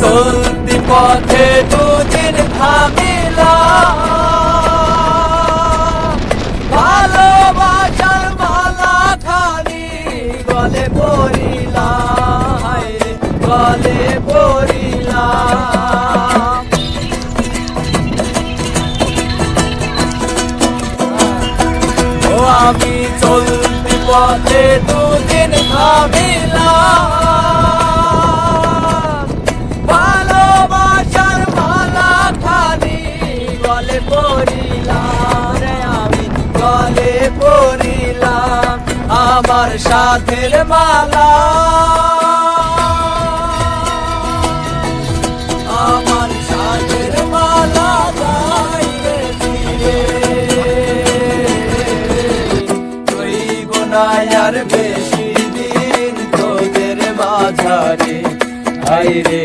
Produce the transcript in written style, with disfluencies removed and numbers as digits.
চলতি পথে দুদিন থামিলাম, ভালোবাসার মালা খানি গলে পরিলাম, গলে পরিলাম। ও আমি চলতি পথে দুদিন থামিলাম, ভালোবাসার মালা খানি গলে পরিলাম রে, আমি গলে পরিলাম। আমার সাথের মালা, আমার সাথের মালা গাইলে ফিরে রইব না আর বেশি দিন তোদের মাঝারে, হায়রে।